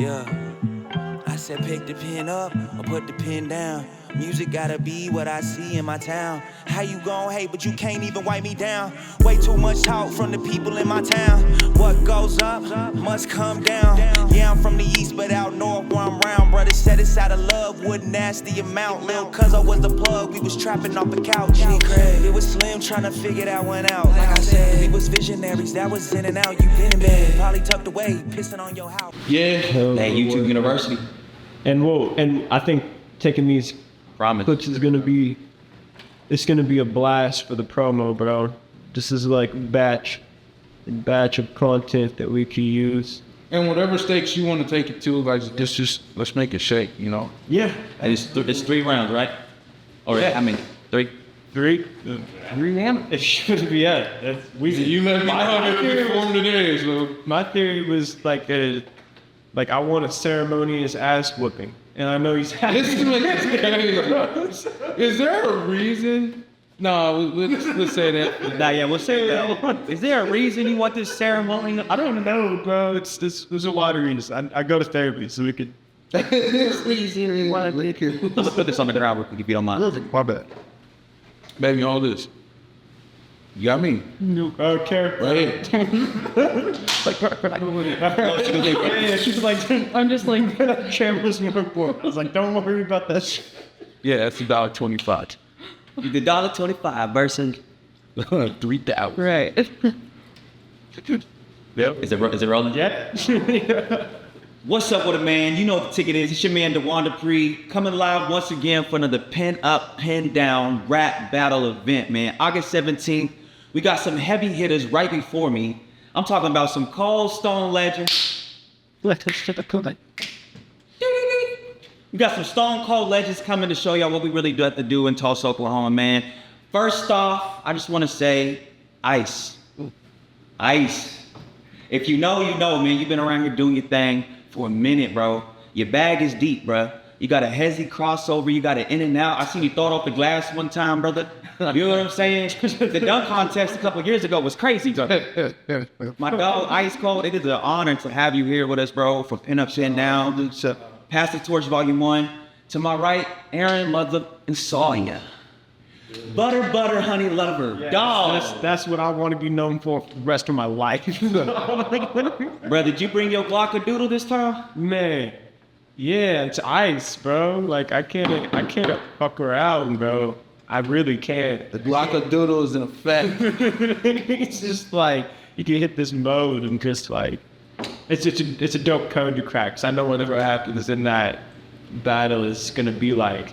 Yeah. I said pick the pen up or put the pen down. Music gotta be what I see in my town. How you gon' hate but you can't even wipe me down? Way too much talk from the people in my town. What goes up must come down. Yeah, I'm from the east but out north where I'm round. Brothers said it's out of love, what nasty amount. Lil' cuz I was the plug, we was trapping off the couch. It was Slim trying to figure that one out. Like I said, we was visionaries, that was in and out. You been in bed, probably tucked away, pissing on your house. Yeah, At YouTube University. and I think taking these clips is gonna be a blast for the promo, bro. This is like a batch of content that we can use. And whatever stakes you want to take it to, like just let's make it shake, you know? Yeah. And it's 3 rounds, right? Or Yeah. I mean 3. 3 rounds? It should be, yeah. You let me know if you formed today, so. My theory was like I want a ceremonious ass whooping. And I know he's having Is there a reason? No, let's say that. Nah, yeah, we'll say that. Is there a reason you want this ceremony? I don't know, bro. There's a lot of reasons. I go to therapy so we could. Let's put this on the ground real quick if you don't mind. My bad. Baby, all this. You got me. Okay. Right here. Yeah, she's like, I'm just like, cameras in her book. I was like, don't worry about that shit. Yeah, that's $1.25. The $1.25 versus 3,000. right. Yep. Is it rolling? Yeah. What's up with it, man? You know what the ticket is. It's your man, Dewan Dupree, coming live once again for another Pen Up, Pen Down rap battle event, man. August 17th. We got some heavy hitters right before me. I'm talking about some Cold Stone legends. We got some Stone Cold legends coming to show y'all what we really do have to do in Tulsa, Oklahoma, man. First off, I just want to say, Eyse. Eyse. If you know, you know, man. You've been around here doing your thing for a minute, bro. Your bag is deep, bro. You got a hezzy crossover. You got an in and out. I seen you throw it off the glass one time, brother. You know what I'm saying? The dunk contest a couple years ago was crazy. My dog, Eyse Kold, it is an honor to have you here with us, bro, for Pen Up, Pen Down. Pass the Torch Volume 1. To my right, Aaron, Ludlip, and Sawyer. Butter, honey lover. Yeah, dog. That's what I want to be known for the rest of my life. Bro, did you bring your Glockadoodle this time? Man, yeah, it's Eyse, bro. Like I can't fuck around, bro. I really can't. The Glockadoodle is in effect. It's just like you can hit this mode and just like it's a dope code to crack. Cause I know whatever happens in that battle is gonna be like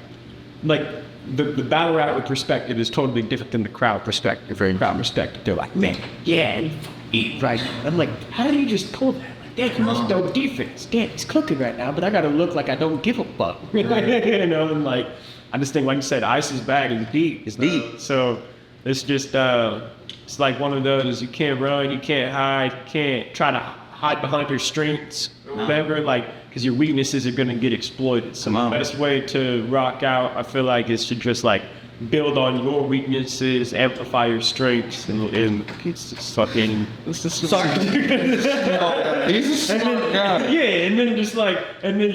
the battle rap perspective is totally different than the crowd perspective. Crowd perspective, they're like, man, yeah, eat right. I'm like, how do you just pull that? Like, damn, you must know defense. Damn, he's cooking right now, but I gotta look like I don't give a fuck. You know, and like, I just think, like you said, Eyse's bag is deep. It's deep. So it's just, it's like one of those, you can't run, you can't hide, you can't try to hide behind your strengths, whatever, like, because your weaknesses are going to get exploited. So the best way to rock out, I feel like, is to just like build on your weaknesses, amplify your strengths, and it's just fucking. It's just sorry. He's a smart guy. Yeah, and then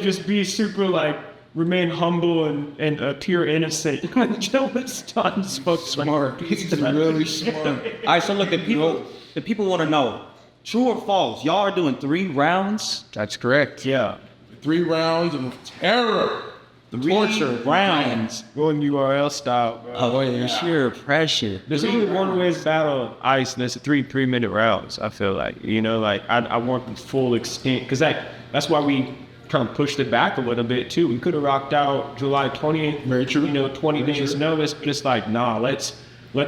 just be super like remain humble and appear innocent. It's not smart. He's really smart. All right, so look, the people want to know. True or false? Y'all are doing 3 rounds? That's correct. Yeah. 3 rounds of terror. 3 torture rounds. Going URL style, bro. Oh, yeah, sheer pressure. There's only one way to battle Eyse, and it's 3-minute rounds, I feel like. You know, like, I want the full extent, because that's why we kind of pushed it back a little bit, too. We could have rocked out July 20th. Very true. You know, 20 days notice, just like, nah, let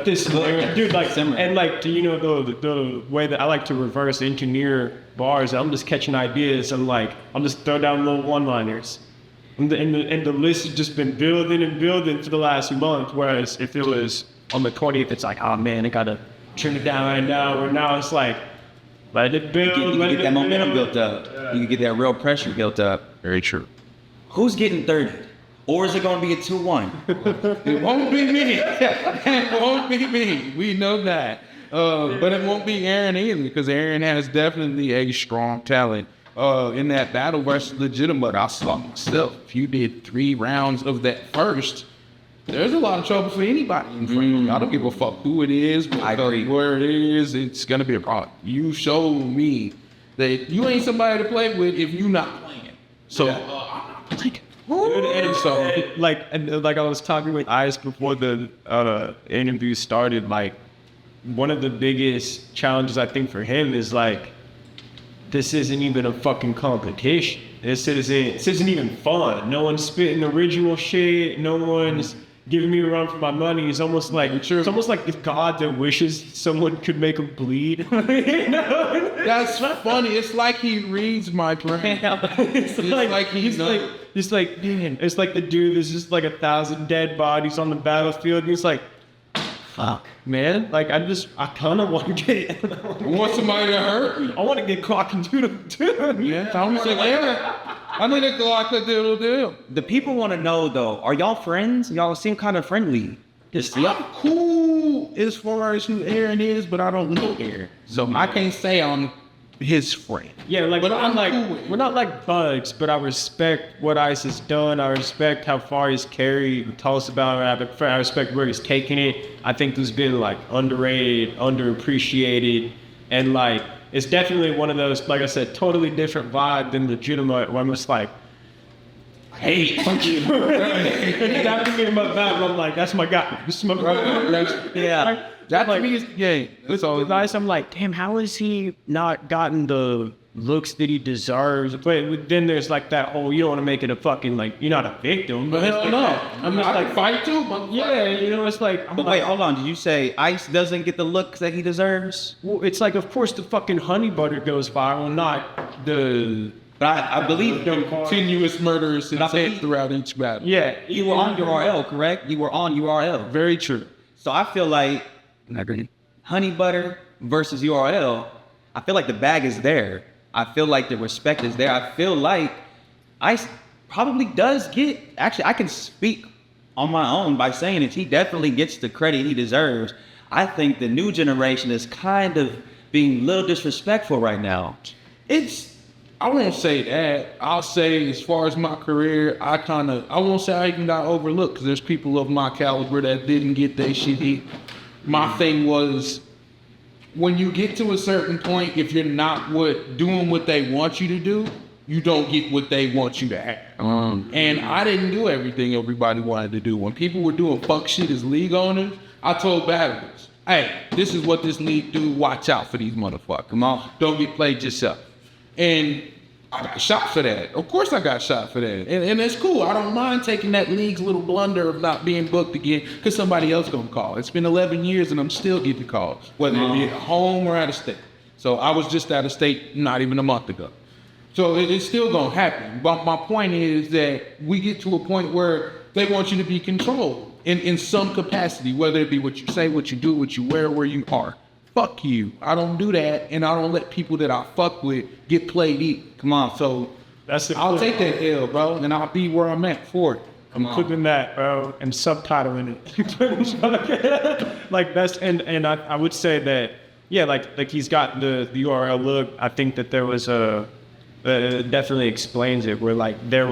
this, dude, like, and like, you know, the way that I like to reverse engineer bars, I'm just catching ideas. I'm just throw down little one-liners. And the list has just been building for the last month. Whereas if it was on the 20th, it's like, oh man, I gotta trim it down right now. Or now it's like, let it build. You can get that momentum built up. You can get that real pressure built up. Very true. Who's getting 30? Or is it going to be a 2-1? It won't be me. It won't be me. We know that. But it won't be Aaron either, because Aaron has definitely a strong talent in that battle versus legitimate, I saw myself. If you did 3 rounds of that first, there's a lot of trouble for anybody in front of you. I don't give a fuck who it is, where it is, it's gonna be a problem. You showed me that you ain't somebody to play with if you not playing. So I'm not playing. And so, like I was talking with Eyse before the interview started, like, one of the biggest challenges I think for him is like, this isn't even a fucking competition. This isn't even fun. No one's spitting original shit. No one's giving me a run for my money. It's almost like if God that wishes someone could make him bleed. You know? That's funny. It's like he reads my brain. It's like, man, it's like the dude, there's just like 1,000 dead bodies on the battlefield, and he's like, fuck, man. Like, I kind of want to get it. I want somebody to hurt me. I want to get clock and doodle too. Yeah, I need to clock and doodle do. The people want to know though, are y'all friends? Y'all seem kind of friendly. I'm cool as far as who Aaron is, but I don't know Aaron. So I can't say I'm his friend. Yeah, like, but I'm like, cool with we're not like buds, but I respect what Eyse has done. I respect how far he's carried Tulsa battlerap. I respect where he's taking it. I think there's been like underrated, underappreciated, and like, it's definitely one of those, like I said, totally different vibe than legitimate, where I'm just like, hey, fuck you. And after getting my battle, I'm like, that's my guy. This is my brother. Yeah. That like, to me is gay. With Eyse, I'm like, damn, how has he not gotten the looks that he deserves? But then there's like that whole, you don't want to make it a fucking, like, you're not a victim. But hell no. I'm just like, fight too, but yeah, you know, it's like, But wait, hold on. Did you say Eyse doesn't get the looks that he deserves? well, it's like, of course, the fucking honey butter goes viral, not the. But I believe continuous murderous intent throughout each battle. Yeah, you were on URL, correct? You were on URL. Very true. So I feel like honey butter versus URL, I feel like the bag is there. I feel like the respect is there. I feel like Eyse probably does get, actually, I can speak on my own by saying it. He definitely gets the credit he deserves. I think the new generation is kind of being a little disrespectful right now. I won't say that. I'll say, as far as my career, I won't say I even got overlooked, because there's people of my caliber that didn't get their shit hit. My thing was, when you get to a certain point, if you're not doing what they want you to do, you don't get what they want you to have. And I didn't do everything everybody wanted to do. When people were doing fuck shit as league owners, I told battlers, hey, this is what this league do. Watch out for these motherfuckers. Come on, don't get played yourself. And I got shot for that. Of course I got shot for that. And it's cool. I don't mind taking that league's little blunder of not being booked again, because somebody else gonna call. It's been 11 years and I'm still getting calls, whether it be at home or out of state. So I was just out of state not even a month ago. So it's still gonna happen. But my point is that we get to a point where they want you to be controlled in some capacity, whether it be what you say, what you do, what you wear, where you are. Fuck you. I don't do that, and I don't let people that I fuck with get played either. Come on, so I'll take that L, bro, and I'll be where I'm at for it. I'm clipping that, bro, and subtitling it. Like, that's, and I would say that, yeah, like he's got the URL look. I think that there was it definitely explains it, where like there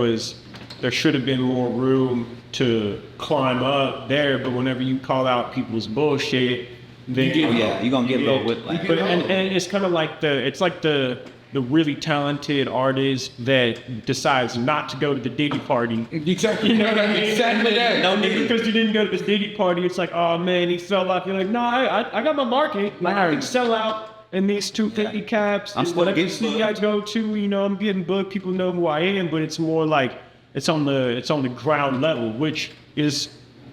should have been more room to climb up there, but whenever you call out people's bullshit, then you're gonna get low with like. And it's kind of like the really talented artist that decides not to go to the Diddy party. Exactly. You know what I mean? Exactly that. No, because you didn't go to the Diddy party, it's like, oh man, he fell off. You're like, no, I got my market. Like, I can sell out in these 250 caps. I'm still whatever getting city I go to, you know, I'm getting booked. People know who I am, but it's more like it's on the ground level, which is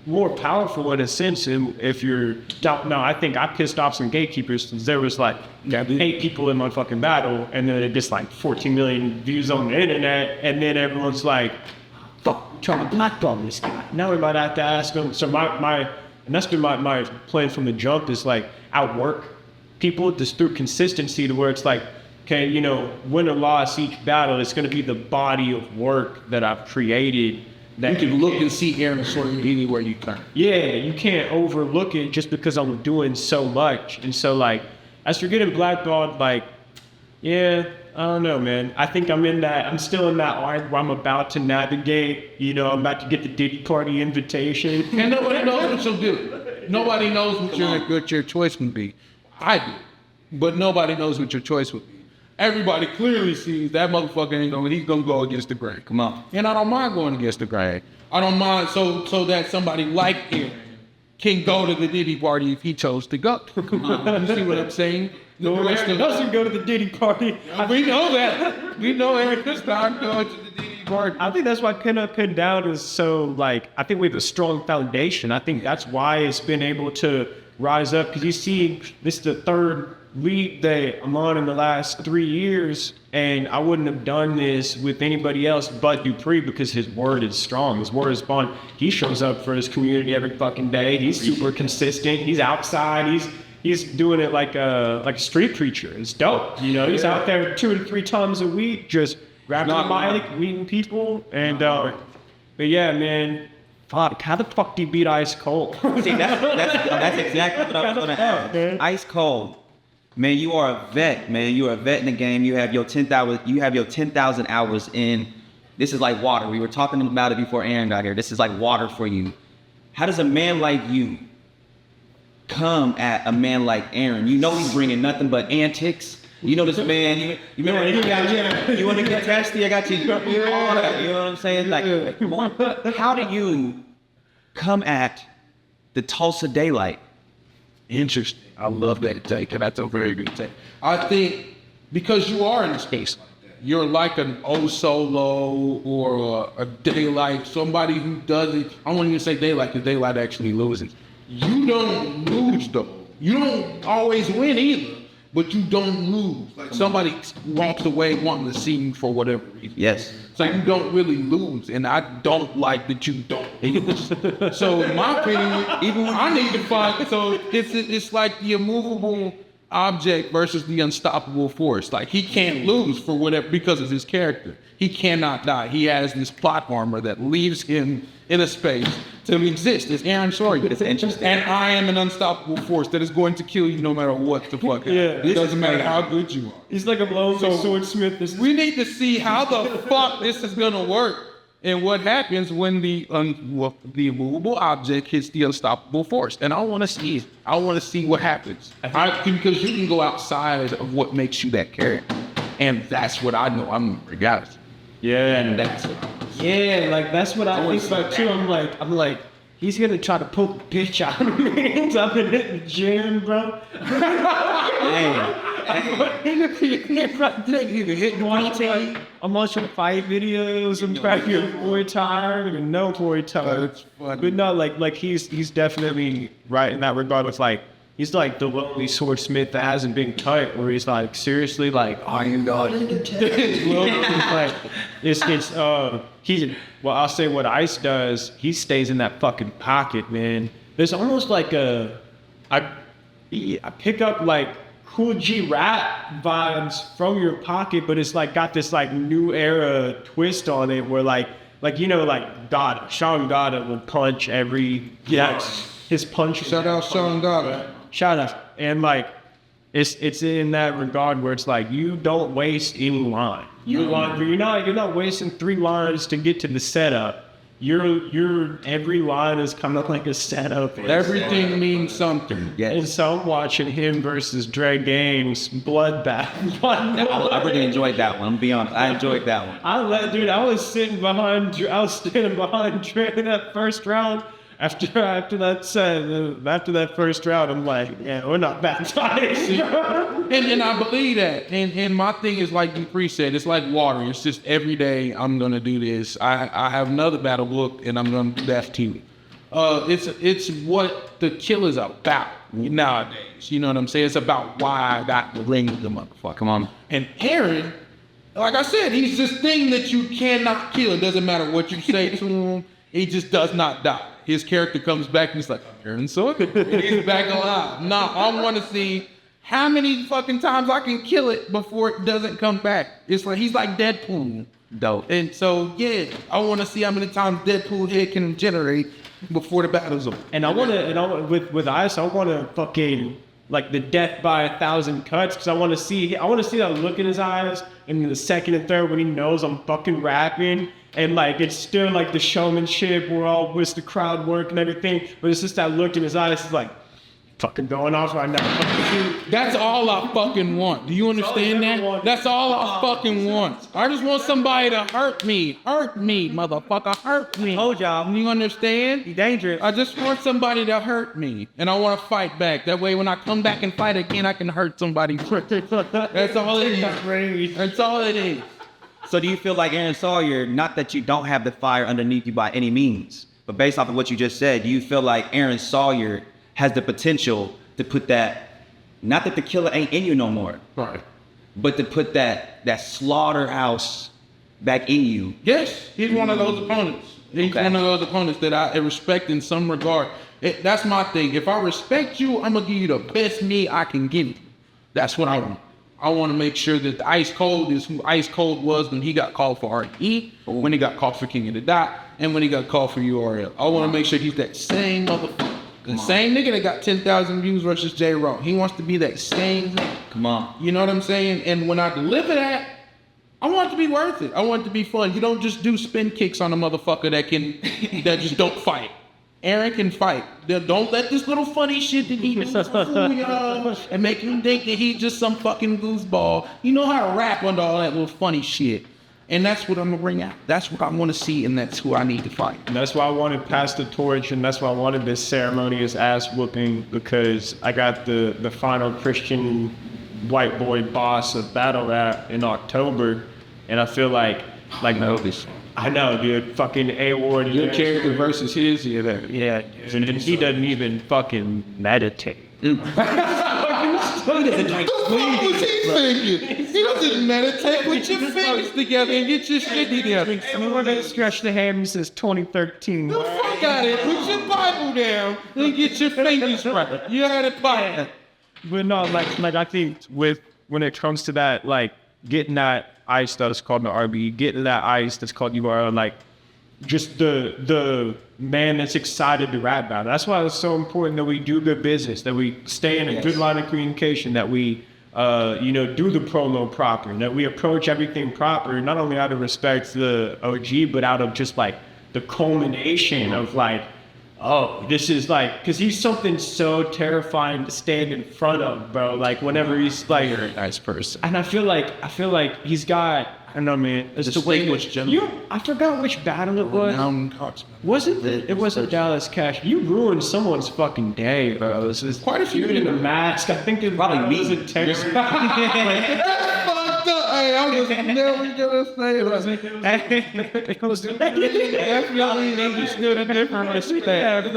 more powerful in a sense. If you're no, I think I pissed off some gatekeepers, because there was like 8 people in my fucking battle, and then it just like 14 million views on the internet, and then everyone's like, fuck, trying to blackball this guy. Now we might have to ask them. So my and that's been my plan from the jump, is like outwork people just through consistency, to where it's like, okay, you know, win or loss each battle, it's going to be the body of work that I've created. That you can look and see Aaron Sawyer anywhere you turn. Yeah, you can't overlook it just because I'm doing so much. And so, like, as you're getting blackballed, like, yeah, I don't know, man. I think I'm still in that arc where I'm about to navigate, I'm about to get the Diddy Party invitation. And nobody knows what you'll do. Nobody knows what your choice would be. I do. But nobody knows what your choice would be. Everybody clearly sees that motherfucker he's gonna go against the grain. Come on. And I don't mind going against the grain. I don't mind so that somebody like him can go to the Diddy Party if he chose to go. You see what I'm saying? No, Aaron doesn't go to the Diddy Party. We know that. We know Aaron does not go to the Diddy Party. I think that's why Pin Up, Pin Down is so, I think we have a strong foundation. I think that's why it's been able to rise up. Because you see, this is the third league that I'm on in the last 3 years. And I wouldn't have done this with anybody else but Dupree because his word is strong. His word is bond. He shows up for his community every fucking day. He's super consistent. He's outside. He's doing it like a street preacher. It's dope. He's out there 2 to 3 times a week, just grabbing the mic, meeting people. And, but yeah, man, fuck, how the fuck do you beat Eyse Kold? See, that's exactly what I was going to ask. Eyse Kold. Man, you are a vet, man. You are a vet in the game. You have your 10,000 hours in. This is like water. We were talking about it before Aaron got here. This is like water for you. How does a man like you come at a man like Aaron? He's bringing nothing but antics. This man, you want to get testy? I got you. All that, you know what I'm saying? How do you come at the Tulsa daylight? Interesting. I love that take. That's a very good take. I think because you are in a space like that. You're like an O Solo or a Daylight, somebody who doesn't, I won't even say Daylight because Daylight actually loses. You don't lose though. You don't always win either, but you don't lose. Like somebody walks away wanting to see you for whatever reason. Yes. So you don't really lose, and I don't like that you don't lose. So in my opinion, even when I need to find, so it's like the immovable object versus the unstoppable force. Like he can't lose for whatever because of his character. He cannot die. He has this plot armor that leaves him in a space to exist. It's Aaron Sawyer. It's interesting. And I am an unstoppable force that is going to kill you no matter what the fuck happens. Yeah. It doesn't matter how good you are. He's like a lonely swordsmith. We need to see how the fuck this is gonna work and what happens when the immovable object hits the unstoppable force. And I want to see it. I want to see what happens. Because you can go outside of what makes you that character, and that's what I know. I'm regardless. Yeah, And that's it. yeah, that's what I think about too. I'm like, he's gonna try to pull the bitch out of me. I'm in the gym, bro. I'm watching fight videos. I'm cracking Muay Thai. I don't even know Muay Thai. That's funny. But no, he's definitely right in that regard. With he's like the lonely swordsmith that hasn't been cut. Where he's like, seriously, I am God. I'll say what Eyse does. He stays in that fucking pocket, man. There's almost I pick up Cool G rap vibes from your pocket, but it's got this new era twist on it where Dada, Sean Dada will punch every his punch. Shout out Sean Dada. Shout out. And it's in that regard where it's you don't waste any line. You're not wasting 3 lines to get to the setup. Your every line is kind of like a setup. Everything means something. Yes. And so I'm watching him versus Dre Games bloodbath. I really enjoyed that one. I'm be honest. I enjoyed that one. I was standing behind Dre in that first round. After that first round, I'm like, yeah, we're not baptized. and I believe that. And my thing is like Dupree said, it's like water. It's just every day I'm gonna do this. I have another battle book and I'm gonna do that too. It's what the kill is about nowadays. You know what I'm saying? It's about why I got the ring the motherfucker. Come on. And Aaron, like I said, he's this thing that you cannot kill. It doesn't matter what you say to him. He just does not die. His character comes back and he's like, Aaron Sawyer. He's back alive. No, I want to see how many fucking times I can kill it before it doesn't come back. It's he's like Deadpool. Dope. And so, yeah, I want to see how many times Deadpool head can generate before the battle's over. And with Eyse, I want to fucking the death by 1,000 cuts because I want to see that look in his eyes in the second and third when he knows I'm fucking rapping. And like, it's still like the showmanship, we're all with the crowd work and everything. But it's just that look in his eyes, it's like, fucking going off right now. That's all I fucking want. Do you understand that? That's all I fucking want. I just want somebody to hurt me. Hurt me, motherfucker. Hurt me. Told y'all. You understand? Be dangerous. I just want somebody to hurt me. And I want to fight back. That way when I come back and fight again, I can hurt somebody. That's all it is. That's all it is. So do you feel like Aaron Sawyer, not that you don't have the fire underneath you by any means, but based off of what you just said, do you feel like Aaron Sawyer has the potential to put that, not that the killer ain't in you no more, Right. but to put that slaughterhouse back in you? Yes, he's one of those opponents. He's one of those opponents that I respect in some regard. That's my thing. If I respect you, I'm going to give you the best me I can give you. That's what I want. I want to make sure that Eyse Kold is who Eyse Kold was when he got called for RE, or when he got called for King of the Dot, and when he got called for URL. I want to make sure he's that same motherfucker. The same nigga that got 10,000 views versus J-Raw. He wants to be that same nigga. Come on. You know what I'm saying? And when I deliver that, I want it to be worth it. I want it to be fun. You don't just do spin kicks on a motherfucker that just don't fight. Aaron can fight. Don't let this little funny shit that he does fool y'all and make him think that he's just some fucking goofball. You know how to rap under all that little funny shit. And that's what I'm gonna bring out. That's what I want to see, and that's who I need to fight. And that's why I wanted Pass the Torch, and that's why I wanted this ceremonious ass whooping, because I got the final Christian white boy boss of battle rap in October, and I feel like Notice. I know, dude, fucking A-Ward. Your character versus his, Yeah, and he doesn't even fucking meditate. What was he thinking? He doesn't meditate. Put your fingers together and get your shit together. We're gonna stretch the hand since 2013. The fuck out of it. Put your Bible down and get your fingers right. You had it by. But no, like I think when it comes to that, like getting that ice that's called the RB, getting that ice that's called URL, like just the man that's excited to rap about it. That's why it's so important that we do good business, that we stay in a good line of communication, that we do the promo proper, that we approach everything proper, not only out of respect to the OG, but out of just like the culmination of like, oh, this is like, because he's something so terrifying to stand in front of, bro. Like whenever he's like, You're a nice person. and I feel like he's got, I don't know, man. It's the way I forgot which battle it was. Wasn't it? It wasn't Dallas Cash. You ruined someone's fucking day, bro. This is Quite a few dude in a mask. I think it Probably me. was in Texas. Hey, I was never gonna say definitely understood a different respect.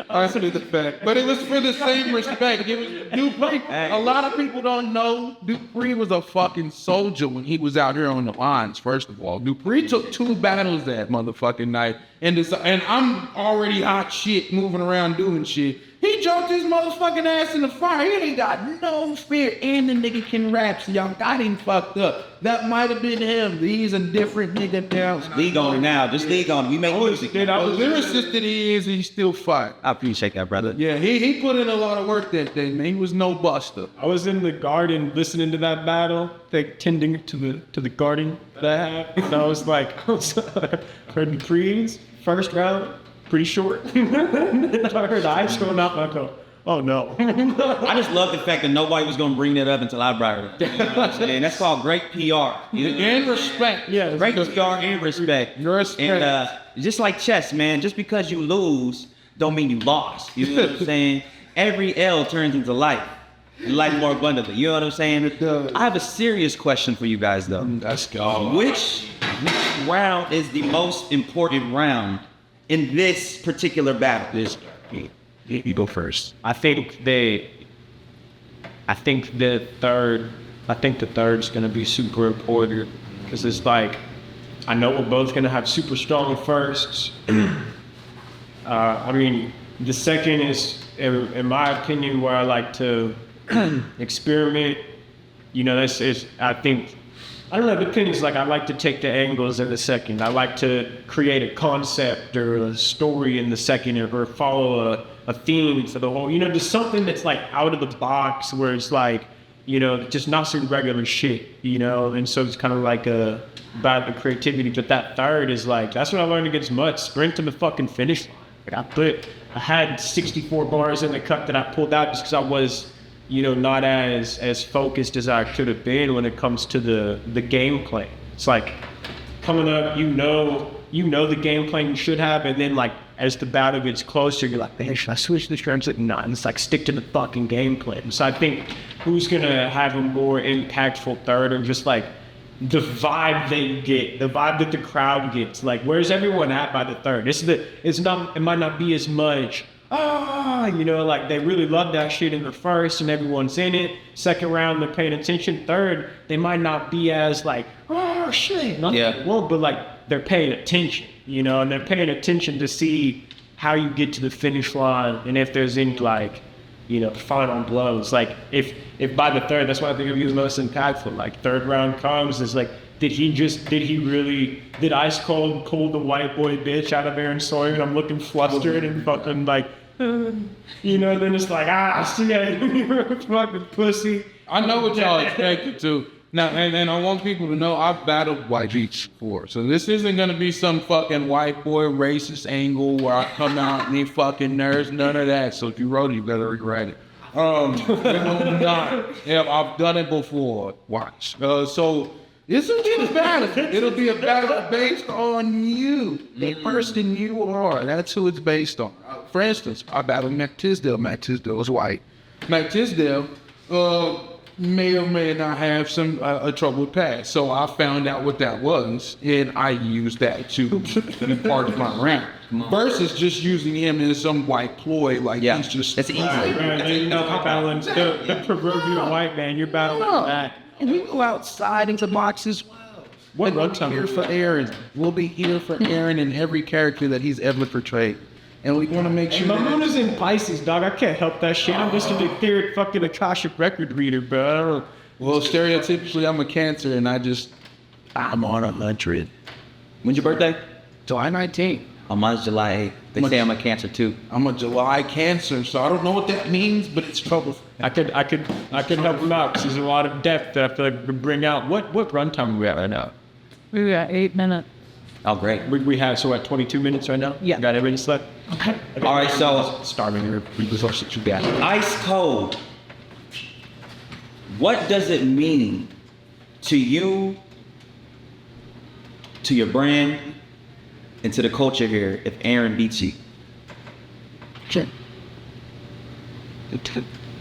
I understood the fact. But it was for the same respect. It was Dupree. A lot of people don't know Dupree was a fucking soldier when he was out here on the lines, first of all. Dupree took 2 battles that motherfucking night. And I'm already hot shit moving around doing shit. He jumped his motherfucking ass in the fire. He ain't got no fear. And the nigga can rap, so y'all got him fucked up. That might have been him. He's a different nigga now. League on it now. Just league on it. We make music. The lyricist that he is, he still fight. I appreciate that, brother. Yeah, he put in a lot of work that day, man. He was no buster. I was in the garden listening to that battle, like tending to the garden that I have. And I was like, heard Dupree's first round, pretty short. And I heard Eyse going out, and I go, oh no. I just love the fact that nobody was going to bring that up until I brought it up. You know what I'm saying? That's called great PR. And respect. Yeah, Great PR and respect. Respect. And just like chess, man, just because you lose don't mean you lost. You know what I'm saying? Every L turns into life. And life more abundantly. You know what I'm saying? I have a serious question for you guys, though. Let's go. Which round is the most important round in this particular battle? You go first. I think the third's gonna be super important, because it's like, I know we're both gonna have super strong firsts. I mean, the second is, in my opinion, where I like to experiment. You know, I don't know, the opinion is like, I like to take the angles in the second. I like to create a concept or a story in the second, or follow a theme for the whole, just something that's like out of the box, where it's like, you know, just not some regular shit, you know, and so it's kind of like about the creativity. But that third is like, that's what I learned against Mud, sprint to the fucking finish line. Like I had 64 bars in the cut that I pulled out just because I was, you know, not as focused as I could have been when it comes to the gameplay. It's like coming up, you know the game plan you should have, and then like as the battle gets closer, you're like, man, should I switch the strengths? Like, nah, and it's like stick to the fucking game plan. So I think who's gonna have a more impactful third, or just like the vibe they get, the vibe that the crowd gets. Like, where's everyone at by the third? It might not be as much. You know, like they really love that shit in the first and everyone's in it. Second round, they're paying attention. Third, they might not be as like, oh shit. Well, but like they're paying attention, you know, and they're paying attention to see how you get to the finish line and if there's any like, you know, final blows. Like if by the third, that's why I think it'll be the most impactful. Like third round comes, it's like, did Eyse Kold the white boy bitch out of Aaron Sawyer? And I'm looking flustered and fucking like, you know, then it's like, shit, fucking pussy. I know what y'all expected to. Now, and I want people to know I've battled white beats before. So this isn't going to be some fucking white boy racist angle where I come out and he fucking nerds, none of that. So if you wrote it, you better rewrite it. Yeah, I've done it before. Watch. So this will be a battle. It'll be a battle based on you, the person you are. That's who it's based on. For instance, I battled Mac Tisdale. Mac Tisdale is white. Mac Tisdale may or may not have some a troubled past. So I found out what that was, and I used that to be part of my round. Versus just using him in some white ploy, like he's just... It's easy. You're not battling the proverbial white man. You're battling that. And we go outside into boxes. What runtime? Here for Aaron. We'll be here for Aaron in every character that he's ever portrayed. And we want to make sure. My moon is in Pisces, dog. I can't help that shit. I'm just an etheric fucking Akashic record reader, bro. Well, stereotypically, I'm a Cancer, and I'm on 100. When's your birthday? July 19th. Oh, mine's July 8th. They say I'm a Cancer too. I'm a July Cancer, so I don't know what that means, but it's trouble. I could help him out because there's a lot of depth that I feel like we could bring out. What runtime are we at right now? We got 8 minutes. Oh, great. We have, so at 22 minutes right now? Yeah. Got everybody slept? Okay. All right, so starving here. What you got? Eyse Kold. What does it mean to you, to your brand, and to the culture here if Aaron beats you? Sure.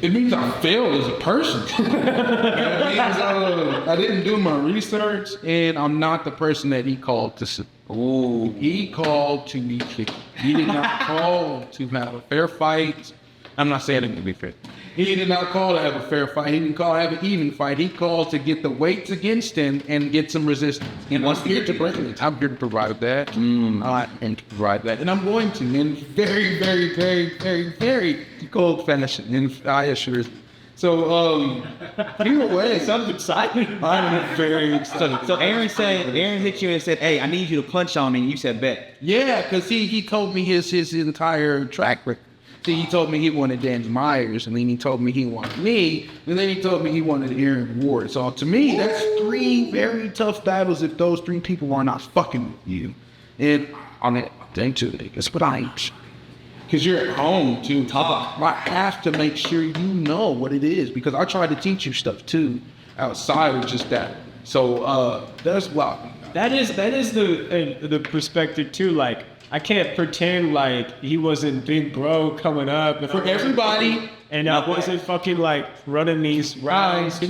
It means I failed as a person. It means I didn't do my research, and I'm not the person that he called to see. Ooh. He called to be kicked. He did not call to have a fair fight. I'm not saying it to be fair. He did not call to have a fair fight. He didn't call to have an even fight. He called to get the weights against him and get some resistance. And wants to I'm get to bring it. I'm here to provide that. And to provide that. And I'm going to. And very, very, very, very, very cold fashion. And I assure you. So, either way, Sounds exciting. I'm very excited. So Aaron hit you and said, hey, I need you to punch on me. And you said, bet. Yeah, because he told me his entire track record. See, he told me he wanted Dan Myers, and then he told me he wanted me, and then he told me he wanted Aaron Ward. So to me, that's 3 very tough battles if those 3 people are not fucking with you. And on that thing too, that's what I ain't. Because you're at home too. I have to make sure you know what it is, because I try to teach you stuff too, outside of just that. So that's why. That is the perspective too. Like, I can't pretend like he wasn't big bro coming up For everybody. and I wasn't fucking like running these rounds.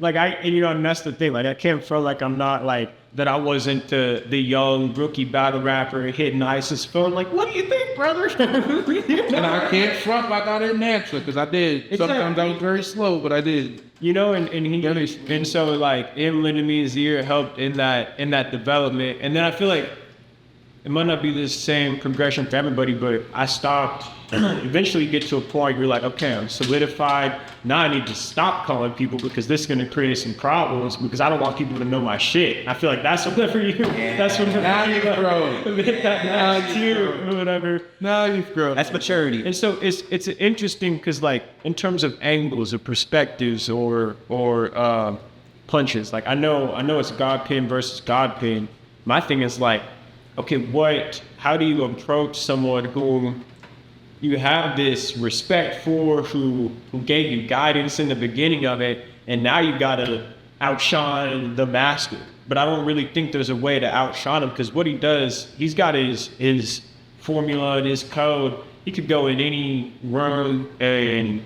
Like I, and that's the thing. Like, I can't feel like I'm not like that. I wasn't the young rookie battle rapper hitting Eyse's phone. Like, what do you think, brother? And I can't front like I didn't answer, because I did. Sometimes I was very slow, but I did. You know, and so like him lending me his ear helped in that development. And then I feel like it might not be the same progression for everybody, but I stopped. Eventually you get to a point you're like, okay, I'm solidified. Now I need to stop calling people because this is going to create some problems because I don't want people to know my shit. I feel like that's what for you. That's what Now you've grown. hit that now too, or whatever. Now you've grown. That's maturity. And so it's interesting because like in terms of angles or perspectives or punches, like I know it's God pin versus God pin. My thing is like, okay, how do you approach someone who you have this respect for, who gave you guidance in the beginning of it, and now you gotta outshine the master. But I don't really think there's a way to outshine him because what he does, he's got his formula and his code. He could go in any room and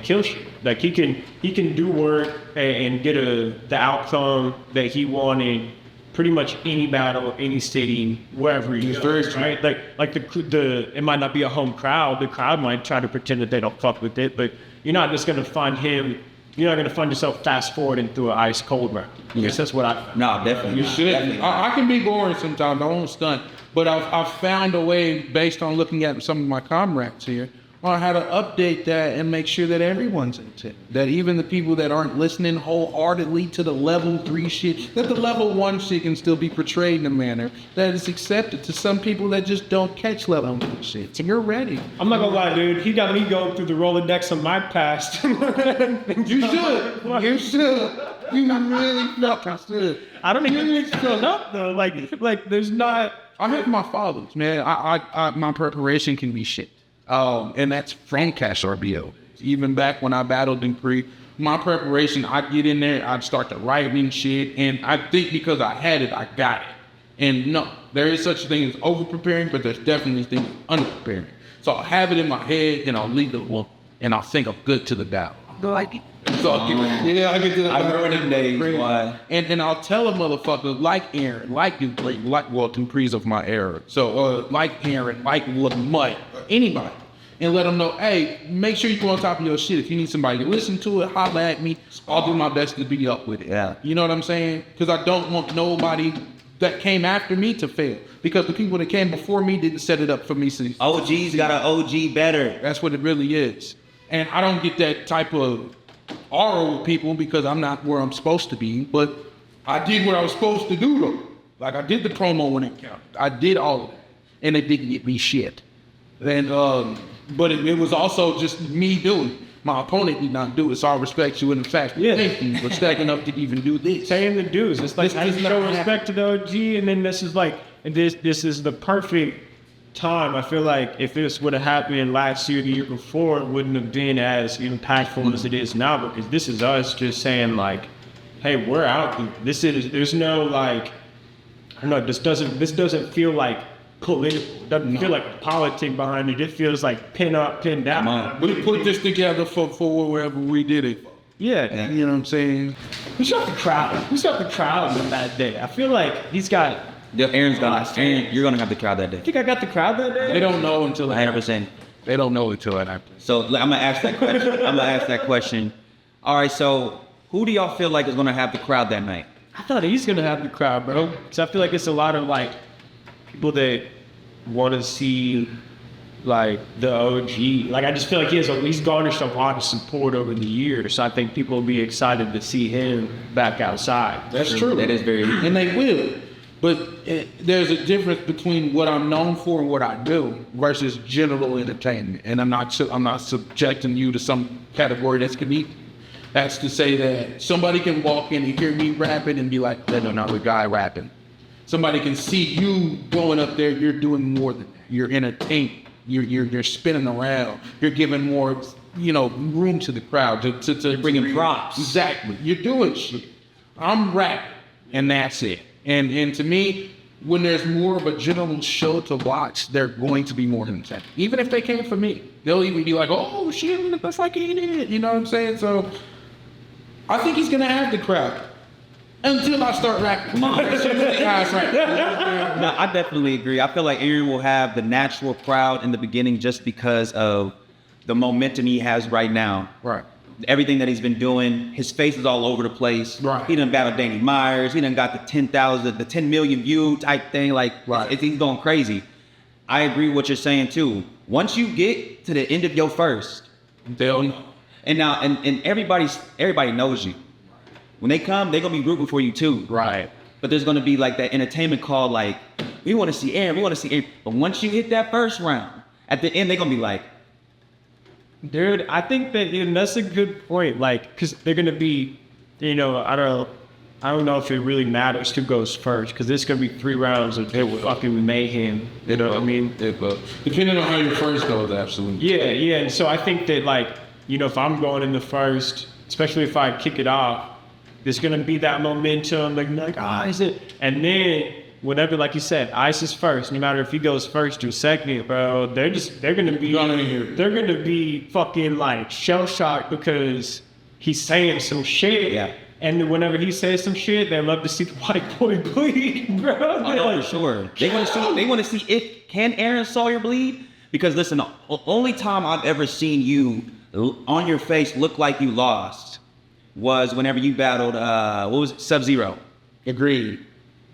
kill shit. Like he can do work and get the outcome that he wanted. Pretty much any battle, any city, wherever he goes, right? Like the it might not be a home crowd. The crowd might try to pretend that they don't fuck with it, but you're not just gonna find him. You're not gonna find yourself fast forwarding through an Eyse Kold round. Yes, that's what I. No, definitely. You should. I can be boring sometimes. I won't stunt, but I've found a way based on looking at some of my comrades here on how to update that and make sure that everyone's intent. That even the people that aren't listening wholeheartedly to the level 3 shit, that the level 1 shit can still be portrayed in a manner that is accepted to some people that just don't catch level 1 shit. So you're ready. I'm not gonna lie, dude. He got me going through the Rolodex of my past. You should. You should. You really fucking should. I don't even think it's grown up though. Like there's not. I have my fathers, man. I my preparation can be shit. And that's from Cash RBO. Even back when I battled in Cree, my preparation, I'd get in there, I'd start to write and shit, and I think because I had it, I got it. And no, there is such a thing as over-preparing, but there's definitely things under-preparing. So I'll have it in my head, and I'll leave it alone, and I'll think I'm good to the battle. I get to the I remember them days. Why? And I'll tell a motherfucker like Aaron, like Dupree's of my era. So like Aaron, like Mutt, anybody. And let them know, hey, make sure you go on top of your shit. If you need somebody to listen to it, holla at me. I'll do my best to be up with it. Yeah. You know what I'm saying? Because I don't want nobody that came after me to fail. Because the people that came before me didn't set it up for me. OG's got an OG better. That's what it really is. And I don't get that type of aura with people because I'm not where I'm supposed to be. But I did what I was supposed to do, though. Like, I did the promo when it counted. I did all of that. And it didn't get me shit. And, but it was also just me doing it. My opponent did not do it, so I respect you. And in fact, thank you for stepping up to even do this. Paying the dues. It's like I show respect to the OG, and then this is like, this is the perfect time. I feel like if this would have happened last year, the year before, it wouldn't have been as impactful as it is now, because this is us just saying like, hey, we're out. There's no like, I don't know, this doesn't feel like political. It doesn't feel like politic behind it. It feels like pin up, pin down. We put this together for wherever we did it. Yeah. You know what I'm saying? Who's got the crowd? Who's got the crowd on that day? I feel like he's got. Aaron, you're gonna have the crowd that day. I think I got the crowd that day. They don't know until 100%. They don't know until it happens. So I'm gonna ask that question. All right. So who do y'all feel like is gonna have the crowd that night? I thought he's gonna have the crowd, bro. Because I feel like it's a lot of like people that want to see like the OG. Like I just feel like he's garnished a lot of support over the years. So I think people will be excited to see him back outside. That's true. That is very. And they will. But there's a difference between what I'm known for and what I do versus general entertainment. And I'm not subjecting you to some category that's beneath. That's to say that somebody can walk in and hear me rapping and be like, "That's another guy rapping." Somebody can see you going up there. You're doing more than that. You're entertaining. You're spinning around. You're giving more, room to the crowd to bringing props. Exactly. You're doing shit. I'm rapping, and that's it. And to me, when there's more of a general show to watch, they're going to be more intent. Even if they came for me, they'll even be like, "Oh shit, that's like he did it." You know what I'm saying? So I think he's gonna have the crowd until I start rapping. No, I definitely agree. I feel like Aaron will have the natural crowd in the beginning just because of the momentum he has right now. Right. everything that he's been doing. His face is all over the place. Right. He done battled Danny Myers. He done got the 10 million view type thing. Like, he's going crazy. I agree with what you're saying too. Once you get to the end of your first, They'll know. and now and everybody knows you. When they come, they're gonna be rooting for you too. Right. But there's gonna be like that entertainment call, like, we want to see Aaron, we want to see Aaron. But once you hit that first round, at the end they're gonna be like, Dude, I think that that's a good point. Like, because they're gonna be, I don't know if it really matters who goes first, because there's gonna be 3 rounds of fucking mayhem. You know what I mean? Depending on how your first goes, absolutely. Yeah. And so I think that, like, if I'm going in the first, especially if I kick it off, there's gonna be that momentum, is it? And then whenever, like you said, Eyse is first. No matter if he goes first or second, bro, they're gonna be fucking like shell shocked because he's saying some shit. Yeah. And whenever he says some shit, they love to see the white boy bleed, bro. oh no, for sure. They want to see if can Aaron Sawyer bleed? Because listen, the only time I've ever seen you on your face look like you lost was whenever you battled what was it, Sub-Zero. Agreed.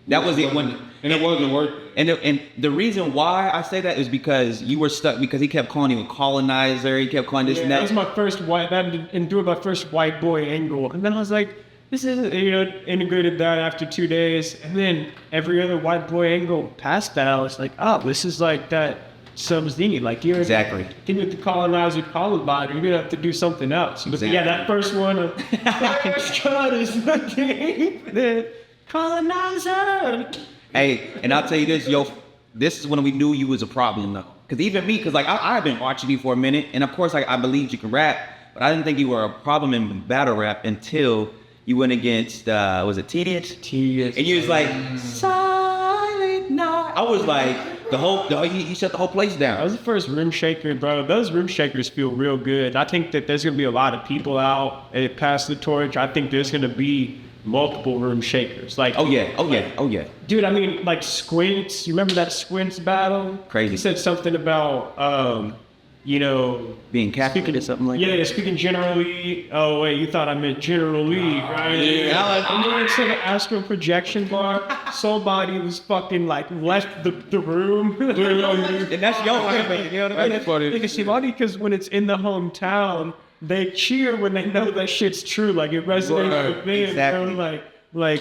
That was it when, And it wasn't working. and the reason why I say that is because you were stuck, because he kept calling you a colonizer, he kept calling this and That that. was my first doing my first white boy angle. And then I was like, this isn't, integrated that after 2 days. And then every other white boy angle past that, I was like, oh, this is like that Sub-Z. Like, you're Exactly. with the colonizer colonizer, you're gonna have to do something else. But Exactly. yeah, that first one, God is fucking the colonizer. Hey, and I'll tell you this, this is when we knew you was a problem though. Cause even me, cause like I've been watching you for a minute, and of course I believed you can rap, but I didn't think you were a problem in battle rap until you went against was it Tedious? Tedious. And you was like, Silent Night. I was like, he shut the whole place That down. was the first room shaker, bro. Those room shakers feel real good. I think that there's gonna be a lot of people out and pass the torch. I think there's gonna be multiple room shakers. Like, Oh yeah. dude, I mean, like Squints. You remember that Squints battle? Crazy. He said something about, Being captured or something like that. Yeah, speaking generally. Oh wait, you thought I meant generally, right? Yeah. And then it's like an astral projection bar. Somebody was fucking like left the room. And that's your favorite, you know what I mean? That's funny. It's funny because when it's in the hometown, they cheer when they know that shit's true. Like, it resonates Right. with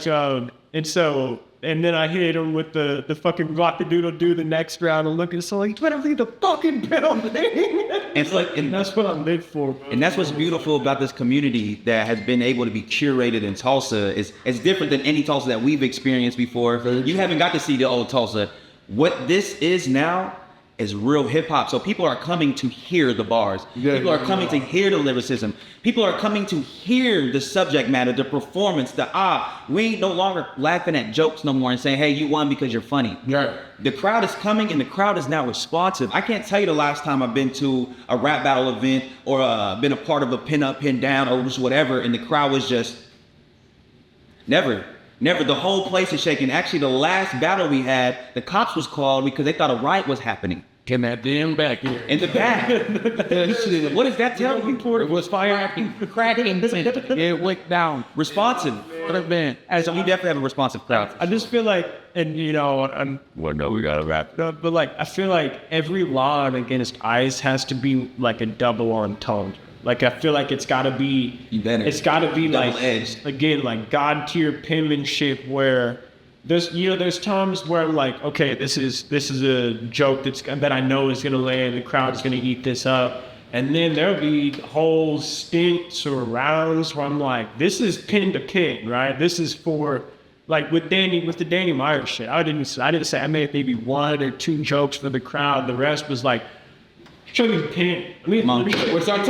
them. Exactly. And then I hit him with the fucking rock-a-doodle do the next round and looking so like, you better leave the fucking building. And so, like, And that's what I live for, bro. And that's what's beautiful about this community that has been able to be curated in Tulsa. It's different than any Tulsa that we've experienced before. You haven't got to see the old Tulsa. What this is now is real hip hop. So people are coming to hear the bars. People are coming to hear the lyricism. People are coming to hear the subject matter, the performance, we ain't no longer laughing at jokes no more and saying, hey, you won because you're funny. Yeah. The crowd is coming and the crowd is now responsive. I can't tell you the last time I've been to a rap battle event or been a part of a pin up, pin down or just whatever, and the crowd was just never. The whole place is shaking. Actually, the last battle we had, the cops was called because they thought a riot was happening. Get that damn back here. In the back. What does that tell you? It was fire. Cracking. It went down. Responsive. What a man. So you definitely have a responsive crowd. I just feel like, and we gotta wrap it up, but like, I feel like every line against Eyse has to be like a double entendre. Like, I feel like it's gotta be like, double-edged. again, like God tier penmanship where there's times where I'm like, okay, this is a joke that I know is gonna land, the crowd is gonna eat this up. And then there'll be whole stints or rounds where I'm like, this is pin to pin, right? This is for, like, with the Danny Myers shit. I didn't say I made maybe 1 or 2 jokes for the crowd. The rest was like, show me the pin. Which I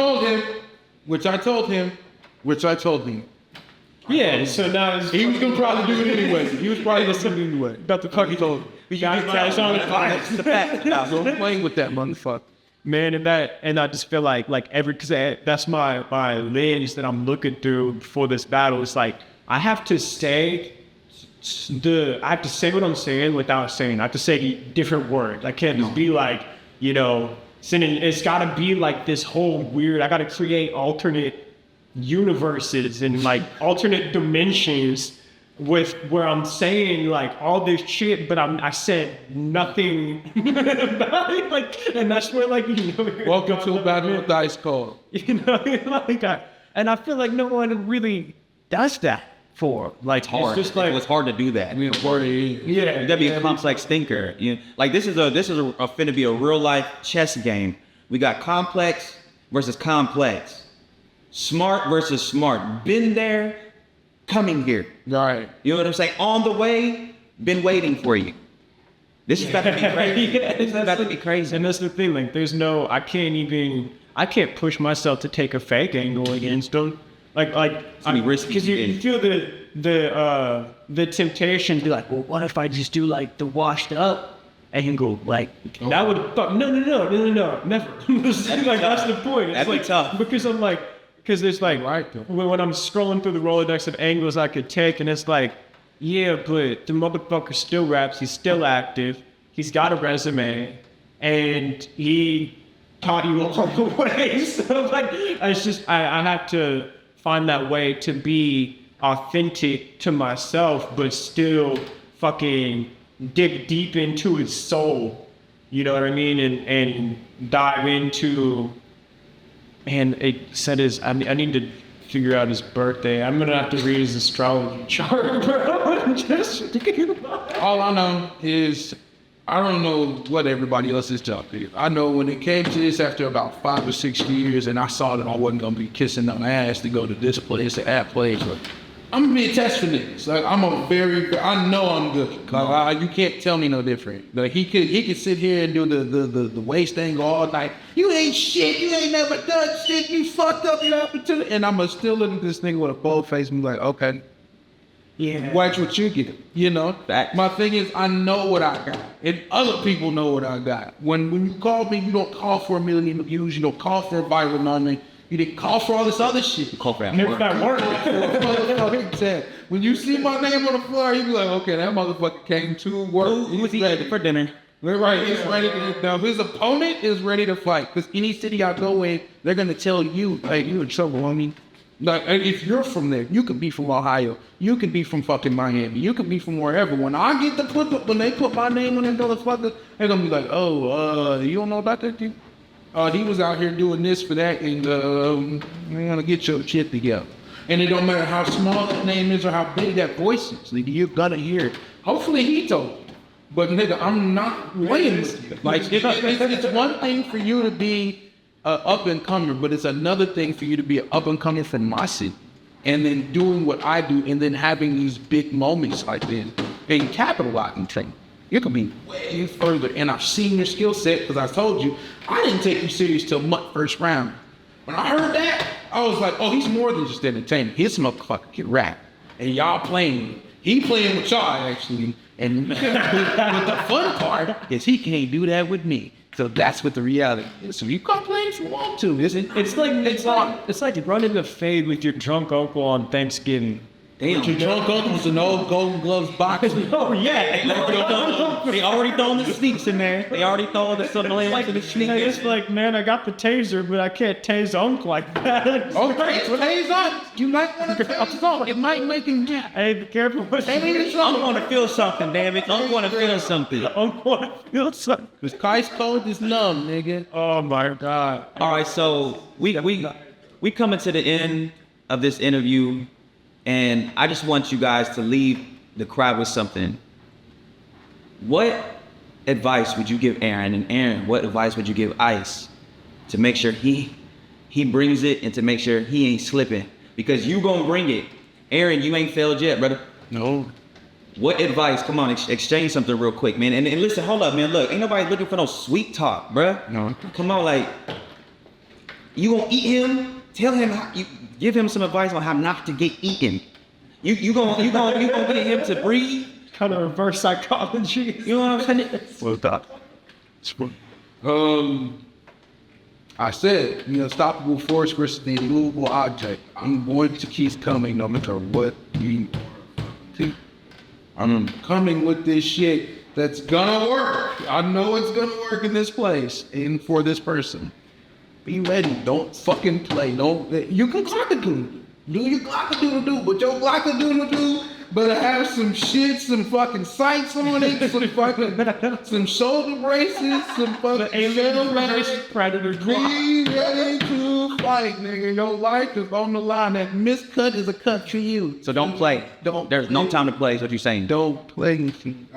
told him. Yeah, so now He was gonna probably do it anyway. He was probably gonna do it anyway. about the fucking told. We got cash on the fire. Don't playing with that motherfucker. Man, and I just feel like because that's my lens that I'm looking through before this battle. It's like I have to say what I'm saying without saying. I have to say different words. I can't just be like, sending. It's got to be like this whole weird. I got to create alternate universes and like alternate dimensions with where I'm saying like all this shit, but I said nothing about it. Like, and that's where like, you know, Welcome to a battle with Eyse Kold. you know, like and I feel like no one really does that for like Hard. It's just like It was hard to do that. Yeah. yeah, That'd be a complex thinker. You know, like this is finna be a real life chess game. We got complex versus complex, smart versus smart. Been there, coming here. Right. You know what I'm saying? On the way, been waiting for you. This is about to be crazy. This is about to be crazy. And that's the thing, like I can't push myself to take a fake angle against them. Like gonna be risky. because you feel the temptation to be like, well, what if I just do like the washed up angle? Like that would fuck. No, never. Like that's the point. It's That'd be like, tough. because I'm like, because there's like when I'm scrolling through the Rolodex of angles I could take, and it's like, yeah, but the motherfucker still raps. He's still active. He's got a resume, and he taught you all the way. So like, it's just I have to find that way to be authentic to myself, but still fucking dig deep into his soul. You know what I mean? And dive into. Man, it said I need to figure out his birthday. I'm gonna have to read his astrology chart, bro. All I know is I don't know what everybody else's job is. I know when it came to this after about 5 or 6 years and I saw that I wasn't gonna be kissing on my ass to go to this place or that place, but I'm gonna be a test for niggas. Like I know I'm good. Like, you can't tell me no different. Like he could sit here and do the waist thing all night. You ain't shit. You ain't never done shit. You fucked up your opportunity. And I'ma still look at this nigga with a bold face and be like, okay. Yeah. Watch what you get, you know? Facts. My thing is, I know what I got, and other people know what I got. When you call me, you don't call for 1 million views, you don't call for a viral moment, you didn't call for all this other shit. Call for that If work. that worked. When you see my name on the floor, you be like, okay, that motherfucker came to work. Who was he for dinner? Right, he's ready to, now his opponent is ready to fight, because any city I go in, they're gonna tell you, hey, you in trouble, homie. Like, if you're from there, you could be from Ohio, you could be from fucking Miami, you could be from wherever. When I get when they put my name on that motherfucker, they're gonna be like, oh, you don't know about that dude? He was out here doing this for that, and we're gonna get your shit together. And it don't matter how small that name is or how big that voice is, nigga, you're gonna hear it. Hopefully he told you. But nigga, I'm not playing with you. Like, it's one thing for you to be up and comer, but it's another thing for you to be an up and comer from my city, and then doing what I do, and then having these big moments like this, and capitalizing things. You can be way further, and I've seen your skill set because I told you I didn't take you serious till first round. When I heard that, I was like, oh, he's more than just entertaining. His motherfucker can rap, and y'all playing. He playing with y'all actually, and but the fun part is he can't do that with me. So that's what the reality is. So you complain if you want to. It's like running the fade with your drunk uncle on Thanksgiving. Damn. Your drunk uncle's an old Golden Gloves box. Oh yeah. They already throwing the sneaks in there. They already throwing the sunlight in the sneaks. It's like, man, I got the taser, but I can't tase uncle like that. Okay, tase on. You might want to tase. It might make him get. Hey, be careful what I'm gonna feel something, damn it. I'm gonna feel something. uncle wanna feel something. This Eyse Kold is numb, nigga. Oh my god. All right, so we coming to the end of this interview, and I just want you guys to leave the crowd with something. What advice would you give Aaron? And Aaron, what advice would you give Eyse to make sure he brings it and to make sure he ain't slipping? Because you gonna bring it. Aaron, you ain't failed yet, brother. No. What advice? Come on, exchange something real quick, man. And listen, hold up, man. Look, ain't nobody looking for no sweet talk, bruh. No. Come on, like, you gonna eat him? Tell him you give him some advice on how not to get eaten. You gonna get him to breathe? Kind of reverse psychology. You know what I'm saying? Well, I said, the unstoppable force versus the immovable object. I'm going to keep coming no matter what you do. I'm coming with this shit that's gonna work. I know it's gonna work in this place and for this person. Be ready. Don't fucking play. Don't. You can glockadoodle. Do your glockadoodle, but your glockadoodle better have some shit, some fucking sights on it, some shoulder braces, some fucking shoulder braces. Predator. Be ready to fight, nigga. Your life is on the line. That miscut is a cut for you. So don't play. There's no time to play, is what you're saying. Don't play.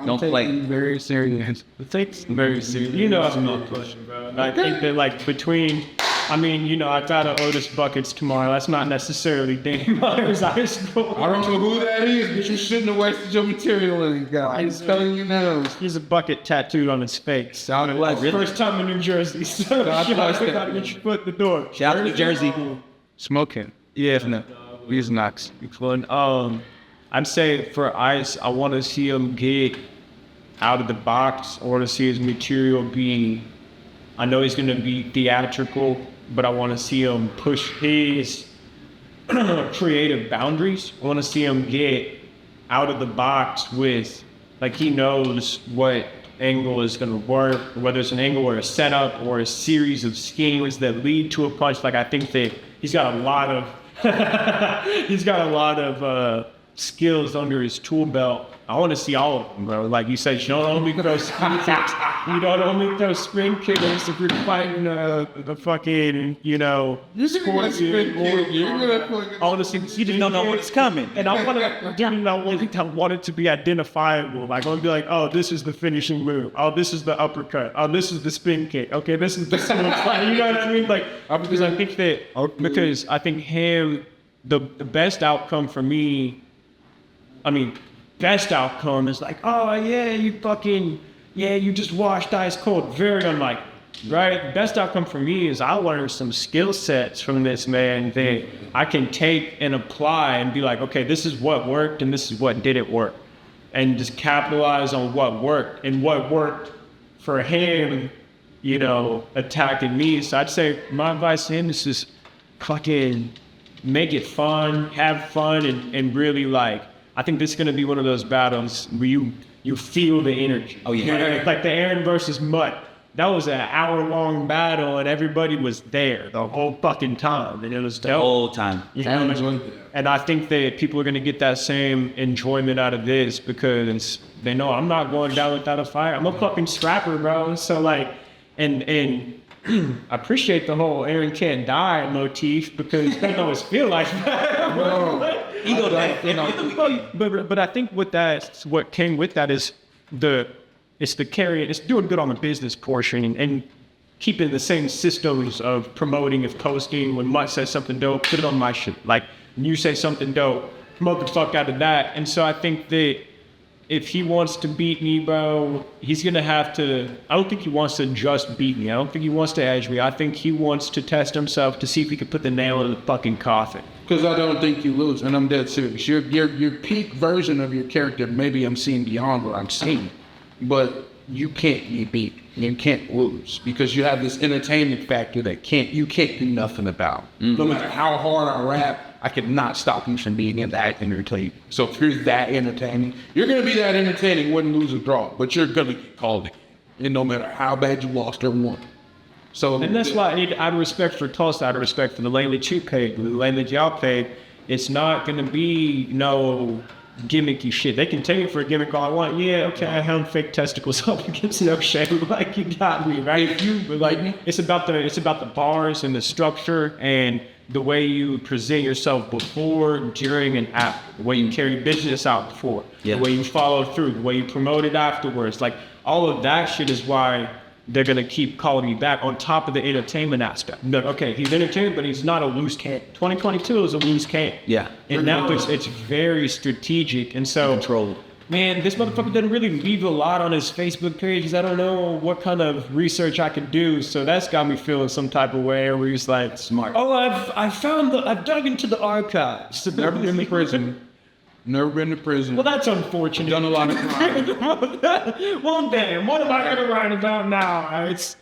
Don't play. Very serious. It takes very serious. You know I'm not pushing, bro. I think that like between, I mean, you know, I got an Otis Buckets tomorrow. That's not necessarily Danny Myers High School. I don't know who that is, but you shouldn't have wasted your material on these guys. I'm just telling you now. He's a bucket tattooed on his face. Sounded like First time in New Jersey. So God bless you that. gotta get your foot in the door. Shout out to Jersey. smoking. Yeah, no. He's nuts. Fun. I'd say for Eyse, I want to see him get out of the box. I want to see his material be. I know he's going to be theatrical, but I want to see him push his creative boundaries. I want to see him get out of the box with, like, he knows what angle is going to work, whether it's an angle or a setup or a series of schemes that lead to a punch. Like, I think that he's got a lot of skills under his tool belt. I want to see all of them, bro. Like you said, you don't only throw spin kicks. You don't only throw spin kickers if you're fighting the fucking, you know, scorpion. I want to see. You just don't know what's coming. And I want it to be identifiable. Like, I want to be like, oh, this is the finishing move. Oh, this is the uppercut. Oh, this is the spin kick. Okay, this is the you know what I mean? Like, because I think him, the best outcome for me, best outcome is like, oh yeah, you just washed Eyse Kold. Very unlikely, right? Best outcome for me is I learned some skill sets from this man that I can take and apply and be like, okay, this is what worked and this is what didn't work. And just capitalize on what worked, and what worked for him, you know, attacking me. So I'd say my advice to him is just fucking make it fun, have fun, and really, like, I think this is going to be one of those battles where you feel the energy. Oh, yeah. Like the Aaron versus Mutt. That was an hour-long battle, and everybody was there the whole fucking time. And it was dope. The whole time. You know? And I think that people are going to get that same enjoyment out of this because they know I'm not going down without a fight. I'm a fucking scrapper, bro. So, like, and I appreciate the whole Aaron can't die motif because they always feel like that. Ego death, you know. But I think what came with that is it's doing good on the business portion and keeping the same systems of promoting, of posting. When Mutt says something dope, put it on my shit. Like, when you say something dope, promote the fuck out of that. And so I think that if he wants to beat me, bro, he's going to have to. I don't think he wants to just beat me. I don't think he wants to edge me. I think he wants to test himself to see if he can put the nail in the fucking coffin. Because I don't think you lose, and I'm dead serious. Your peak version of your character, maybe I'm seeing beyond what I'm seeing, but you can't be beat. You can't lose because you have this entertainment factor that you can't do nothing about. No matter how hard I rap, I could not stop you from being that entertaining. So if you're that entertaining, you're going to be that entertaining, win, lose, or draw, but you're going to get called it. And no matter how bad you lost or won. So, and that's why out of respect for Tulsa, out of respect for the lane that you paid, the lane that y'all paid, it's not going to be no gimmicky shit. They can take it for a gimmick all I want. Yeah, okay, I have fake testicles up against no shame. Like, you got me, right? But like, it's about the bars and the structure and the way you present yourself before, during, and after. The way you carry business out before. Yeah. The way you follow through. The way you promote it afterwards. Like, all of that shit is why they're going to keep calling me back on top of the entertainment aspect. Okay, he's entertained, but he's not a loose cannon. 2022 is a loose cannon. Yeah. And now it's very strategic. And so, controlled. Man, this motherfucker doesn't really leave a lot on his Facebook page because I don't know what kind of research I could do. So that's got me feeling some type of way where he's like, smart. Oh, I've dug into the archives. Never been to prison. Never been to prison. Well, that's unfortunate. Done a lot of crime. Well, damn, what am I going to write about now? It's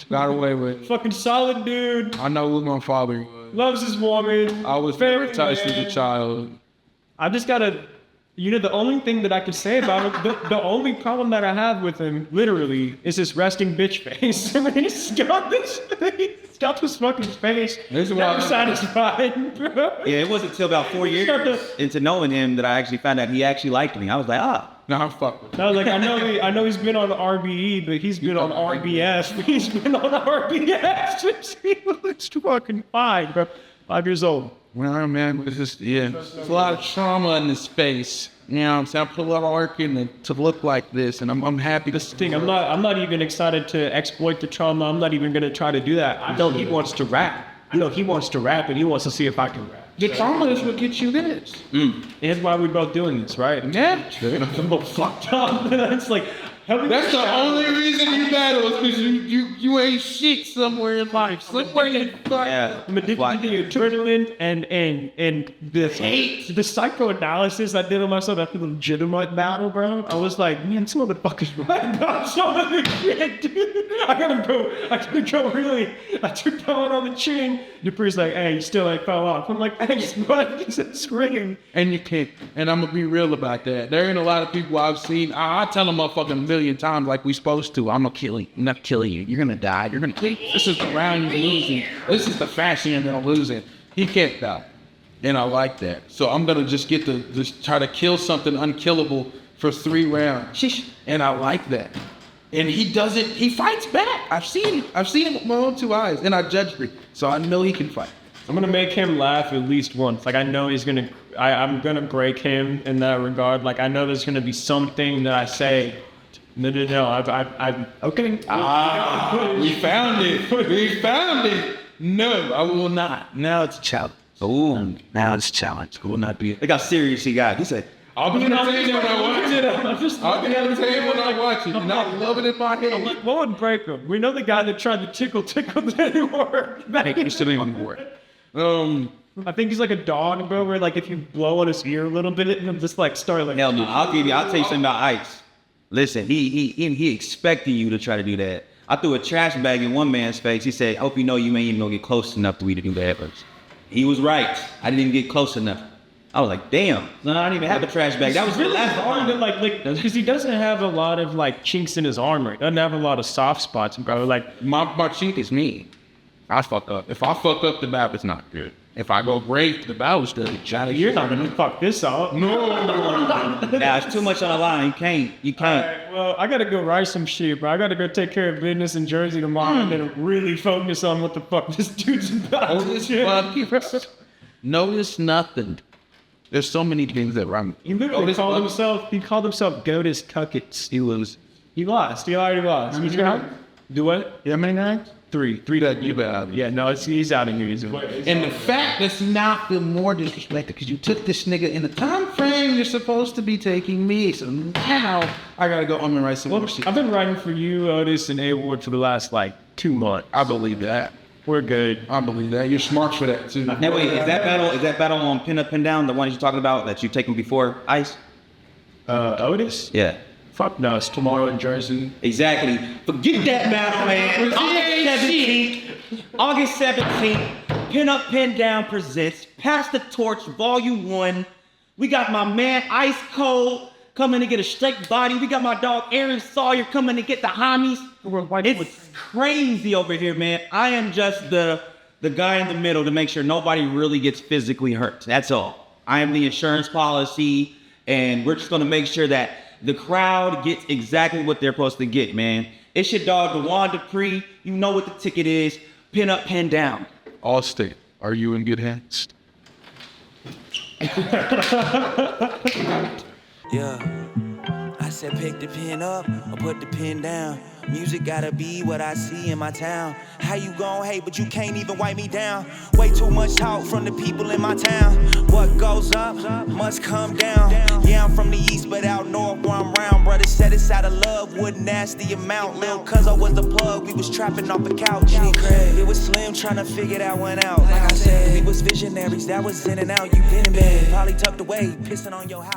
got away with. Fucking solid dude. I know who my father was. Loves his woman. I was very touched as a child. I just got to You know, the only thing that I could say about him, the only problem that I have with him, literally, is his resting bitch face. I mean, he's got this fucking face. Never satisfied, bro. Yeah, it wasn't until about 4 years into knowing him that I actually found out he actually liked me. I was like, No, I'm fucking with I was like, I know he's been on RBE, but he's been on RBS. He's been on RBS since he was fucking 5, bro. 5 years old. Well, man, it's just, there's a lot of trauma in this face. You know what I'm saying? I put a lot of work in to look like this, and I'm happy to see. I'm not even excited to exploit the trauma. I'm not even gonna try to do that. I know he wants to rap. I know he wants to rap, and he wants to see if I can rap. The trauma is what gets you this. That's why we're both doing this, right? Yeah. I'm both fucked up. It's like, That's the only reason you battle is because you ain't shit somewhere in life. Somewhere in life. yeah. I'm addicted to the adrenaline and the psychoanalysis I did on myself after the legitimate battle, bro. I was like, man, this motherfucker's right about some of the shit, dude. I gotta go really. I took that one on the chin. Dupree's like, hey, you still ain't fell off. I'm like, thanks, bud. He's screaming. And you can't. And I'm gonna be real about that. There ain't a lot of people I've seen. I tell them motherfucking a million times like we supposed to. I'm gonna kill you. I'm not killing you. You're gonna die. You're gonna. This is the round you're losing. This is the fashion you're gonna lose in. He can't die. And I like that. So I'm gonna just get to just try to kill something unkillable for 3 rounds. Sheesh. And I like that. And he does it. He fights back. I've seen it. I've seen it with my own 2 eyes. And I judged it. So I know he can fight. I'm gonna make him laugh at least once. Like I know he's gonna. I'm gonna break him in that regard. Like I know there's gonna be something that I say. No. I'm okay. We found it. We found it. No, I will not. Now it's a challenge. Ooh. Now it's a challenge. It will not be. Look how serious he got. He said, I'll be entertained when I watch it. I'll be entertained when I watch it. And I love it in my head. What would break him? We know the guy that tried to tickle didn't work. Thank you, still on board. I think he's like a dog, bro, where like if you blow on his ear a little bit, it'll just like start like. hell no, I'll tell you something about Eyse. Listen, he expecting you to try to do that. I threw a trash bag in one man's face. He said, hope you know you ain't even gonna get close enough to me to do that. But he was right. I didn't even get close enough. I was like, damn, no, I didn't even have a trash bag. That was really the last hard to like, because he doesn't have a lot of like chinks in his armor. He doesn't have a lot of soft spots, bro. Like My chink is me. I fuck up. If I fuck up, the battle is not good. If I go great, the battle's good. you're not gonna fuck this up. No. Nah, it's too much on the line. You can't. Alright, well, I gotta go write some shit, bro. I gotta go take care of business in Jersey tomorrow and then really focus on what the fuck this dude's about. Notice nothing. There's so many things that rhyme. He literally called himself Goatus Cuckets. He loses. He lost. He already lost. He's gonna do what? You know how many nights? 3 that you bet. Yeah, no, he's out of here. And the fact that's not feel more disrespected because you took this nigga in the time frame you're supposed to be taking me. So now I gotta go on and write some more shit. I've been writing for you, Otis, and A-Ward for the last like 2 months. I believe that. We're good. I believe that. You're smart for that too. Now wait, is that battle on pin up, pin down, the one you're talking about that you've taken before Eyse? Otis? Yeah. Fuck no, it's tomorrow in Jersey. Exactly. Forget that battle, man. August 17th, Pin Up, Pin Down presents Pass the Torch, Volume 1. We got my man Eyse Kold coming to get a straight body. We got my dog Aaron Sawyer coming to get the homies. It's crazy over here, man. I am just the guy in the middle to make sure nobody really gets physically hurt. That's all. I am the insurance policy, and we're just gonna make sure that the crowd gets exactly what they're supposed to get, man. It's your dog, Dewan Dupree. You know what the ticket is. Pin up, pin down. Allstate, are you in good hands? Yeah. I said pick the pen up or put the pen down. Music gotta be what I see in my town. How you gon' hate, but you can't even wipe me down? Way too much talk from the people in my town. What goes up must come down. Yeah, I'm from the east, but out north where I'm round. Brothers said it's out of love, what nasty amount. Lil' cuz I was the plug, we was trapping off the couch. It was Slim trying to figure that one out. Like I said, we was visionaries, that was in and out. You been in bed, probably tucked away, pissing on your house.